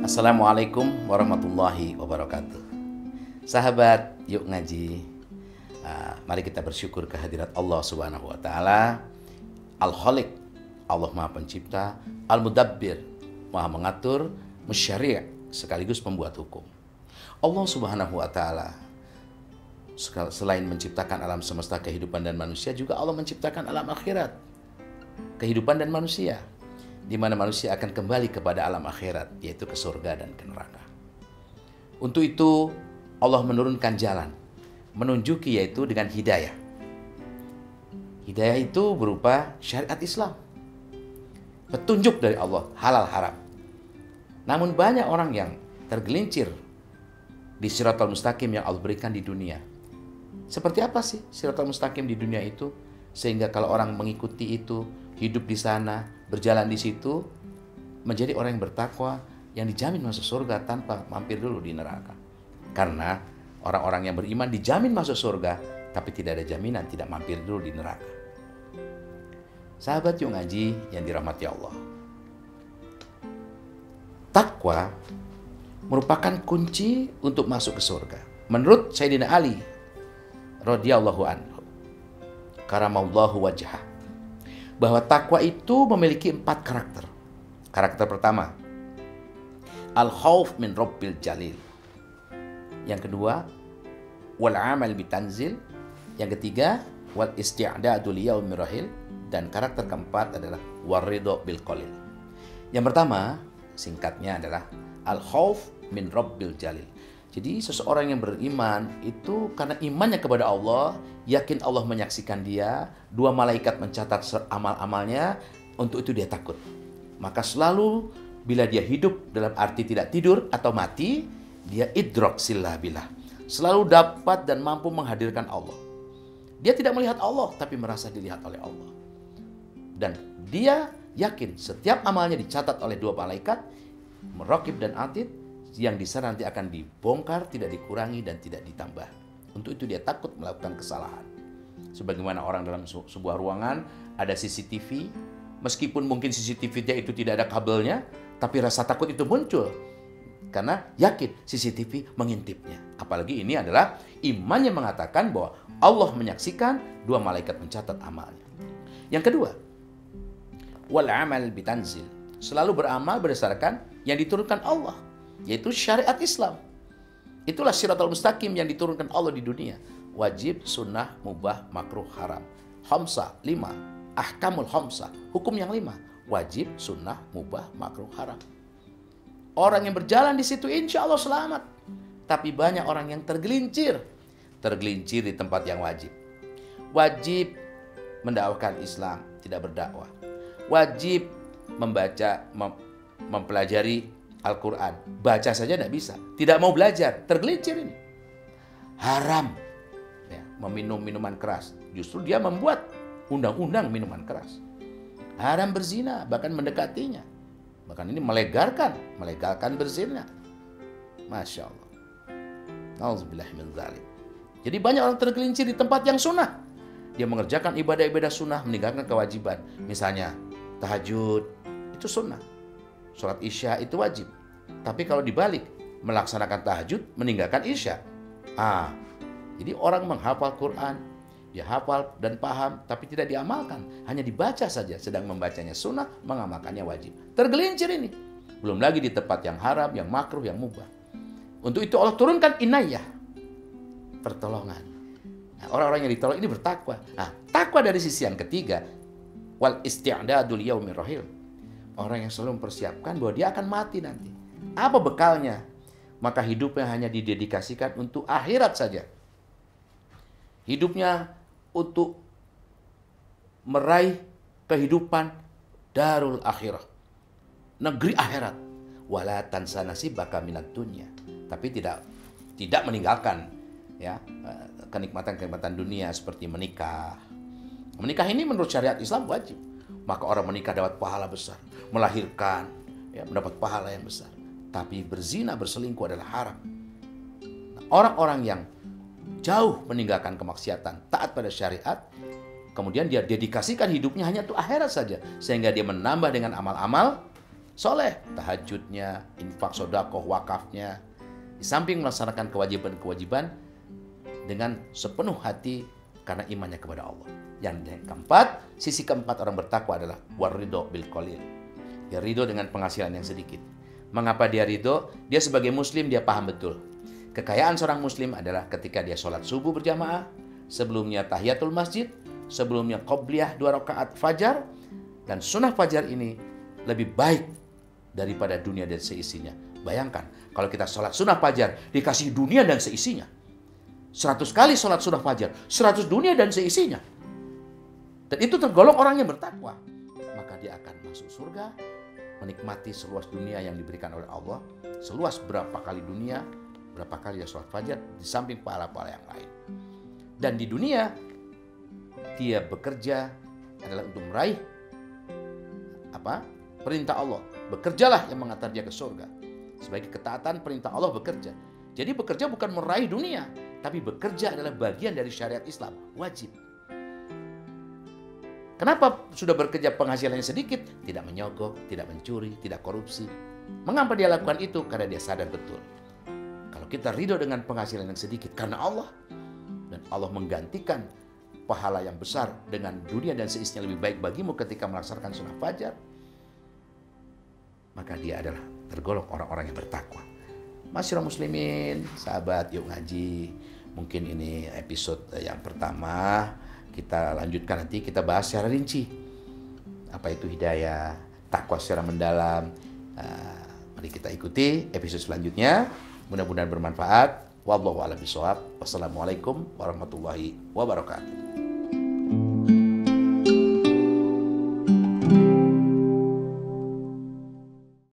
Assalamualaikum warahmatullahi wabarakatuh. Sahabat, yuk ngaji. Mari kita bersyukur kehadirat Allah Subhanahu wa taala, Al-Khaliq, Allah Maha Pencipta, Al-Mudabbir, Maha mengatur, Musyari', sekaligus pembuat hukum. Allah Subhanahu wa taala selain menciptakan alam semesta, kehidupan dan manusia, juga Allah menciptakan alam akhirat, kehidupan dan manusia, di mana manusia akan kembali kepada alam akhirat, yaitu ke surga dan ke neraka. Untuk itu Allah menurunkan jalan, menunjuki, yaitu dengan hidayah. Hidayah itu berupa syariat Islam, petunjuk dari Allah, halal haram. Namun banyak orang yang tergelincir di Shiratal Mustaqim yang Allah berikan di dunia. Seperti apa sih Shiratal Mustaqim di dunia itu? Sehingga kalau orang mengikuti itu, hidup di sana, berjalan di situ, menjadi orang yang bertakwa, yang dijamin masuk surga tanpa mampir dulu di neraka. Karena orang-orang yang beriman dijamin masuk surga, tapi tidak ada jaminan tidak mampir dulu di neraka. Sahabat yuk ngaji yang dirahmati Allah. Takwa merupakan kunci untuk masuk ke surga. Menurut Sayyidina Ali radhiyallahu anhu, karamallahu wajhah, bahwa takwa itu memiliki 4 karakter. Karakter pertama, al-khauf min rabbil jalil. Yang kedua, wal amal bitanzil. Yang ketiga, wal isti'dadu liyaumir rahil. Dan karakter keempat adalah waridho bil qalil. Yang pertama, singkatnya adalah al-khauf min rabbil jalil. Jadi seseorang yang beriman itu karena imannya kepada Allah, yakin Allah menyaksikan dia, 2 malaikat mencatat amal-amalnya, untuk itu dia takut. Maka selalu bila dia hidup dalam arti tidak tidur atau mati, dia idrok sillah billah. Selalu dapat dan mampu menghadirkan Allah. Dia tidak melihat Allah, tapi merasa dilihat oleh Allah. Dan dia yakin setiap amalnya dicatat oleh 2 malaikat, Raqib dan Atid, yang di sana nanti akan dibongkar, tidak dikurangi dan tidak ditambah. Untuk itu dia takut melakukan kesalahan. Sebagaimana orang dalam sebuah ruangan ada CCTV, meskipun mungkin CCTV-nya itu tidak ada kabelnya, tapi rasa takut itu muncul karena yakin CCTV mengintipnya. Apalagi ini adalah iman yang mengatakan bahwa Allah menyaksikan, 2 malaikat mencatat amalnya. Yang kedua, wal amal bitanzil, selalu beramal berdasarkan yang diturunkan Allah, yaitu syariat Islam. Itulah Shiratal Mustaqim yang diturunkan Allah di dunia. Wajib, sunnah, mubah, makruh, haram. Khamsah, 5. Ahkamul khamsah, hukum yang 5. Wajib, sunnah, mubah, makruh, haram. Orang yang berjalan di situ insya Allah selamat. Tapi banyak orang yang tergelincir di tempat yang wajib. Wajib mendakwakan Islam, tidak berdakwah. Wajib membaca, mempelajari Al-Quran, baca saja tidak bisa, tidak mau belajar, tergelincir ini. Haram ya, meminum minuman keras, justru dia membuat undang-undang minuman keras. Haram berzina, bahkan mendekatinya, bahkan ini melegalkan berzina. Masya Allah. Nauzubillah min dzalik. Jadi banyak orang tergelincir di tempat yang sunnah. Dia mengerjakan ibadah-ibadah sunnah, meninggalkan kewajiban. Misalnya tahajud, itu sunnah. Sholat isya itu wajib. Tapi kalau dibalik, melaksanakan tahajud, meninggalkan isya. Jadi orang menghafal Quran, dia hafal dan paham, tapi tidak diamalkan. Hanya dibaca saja, sedang membacanya sunnah, mengamalkannya wajib. Tergelincir ini. Belum lagi di tempat yang haram, yang makruh, yang mubah. Untuk itu Allah turunkan inayah, pertolongan. Orang-orang yang ditolong ini bertakwa. Takwa dari sisi yang ketiga, wal isti'dadu liyaumir rahil. Orang yang selalu mempersiapkan bahwa dia akan mati nanti. Apa bekalnya? Maka hidupnya hanya didedikasikan untuk akhirat saja. Hidupnya untuk meraih kehidupan darul akhirah, negeri akhirat. Wala tansa nasibaka minad dunya. Tapi tidak meninggalkan ya kenikmatan-kenikmatan dunia seperti menikah. Menikah ini menurut syariat Islam wajib. Maka orang menikah dapat pahala besar, melahirkan ya, mendapat pahala yang besar. Tapi berzina, berselingkuh adalah haram. Orang-orang yang jauh meninggalkan kemaksiatan, taat pada syariat, kemudian dia dedikasikan hidupnya hanya untuk akhirat saja, sehingga dia menambah dengan amal-amal soleh, tahajudnya, infak, sedekah, wakafnya, di samping melaksanakan kewajiban-kewajiban dengan sepenuh hati karena imannya kepada Allah. Yang keempat, sisi keempat orang bertakwa adalah waridho bil qalil. Dia ridho dengan penghasilan yang sedikit. Mengapa dia ridho? Dia sebagai muslim, dia paham betul. Kekayaan seorang muslim adalah ketika dia sholat subuh berjamaah, sebelumnya tahiyatul masjid, sebelumnya qobliyah 2 rakaat fajar, dan sunnah fajar ini lebih baik daripada dunia dan seisinya. Bayangkan, kalau kita sholat sunnah fajar, dikasih dunia dan seisinya. 100 kali sholat sunnah fajar, 100 dunia dan seisinya. Dan itu tergolong orang yang bertakwa. Maka dia akan masuk surga, menikmati seluas dunia yang diberikan oleh Allah. Seluas berapa kali dunia, berapa kali dia sholat fajar, di samping pahala-pahala yang lain. Dan di dunia, dia bekerja adalah untuk meraih perintah Allah. Bekerjalah yang mengantar dia ke surga. Sebagai ketaatan perintah Allah bekerja. Jadi bekerja bukan meraih dunia, tapi bekerja adalah bagian dari syariat Islam, wajib. Kenapa sudah bekerja penghasilannya sedikit? Tidak menyogok, tidak mencuri, tidak korupsi. Mengapa dia lakukan itu? Karena dia sadar betul. Kalau kita ridho dengan penghasilan yang sedikit karena Allah, dan Allah menggantikan pahala yang besar dengan dunia dan seisinya lebih baik bagimu ketika melaksanakan sunnah fajar, maka dia adalah tergolong orang-orang yang bertakwa. Masyarakat muslimin, sahabat yuk ngaji. Mungkin ini episode yang pertama. Kita lanjutkan nanti, kita bahas secara rinci. Apa itu hidayah, takwa secara mendalam. Mari kita ikuti episode selanjutnya. Mudah-mudahan bermanfaat. Wallahu a'lam bishawab. Wassalamualaikum warahmatullahi wabarakatuh.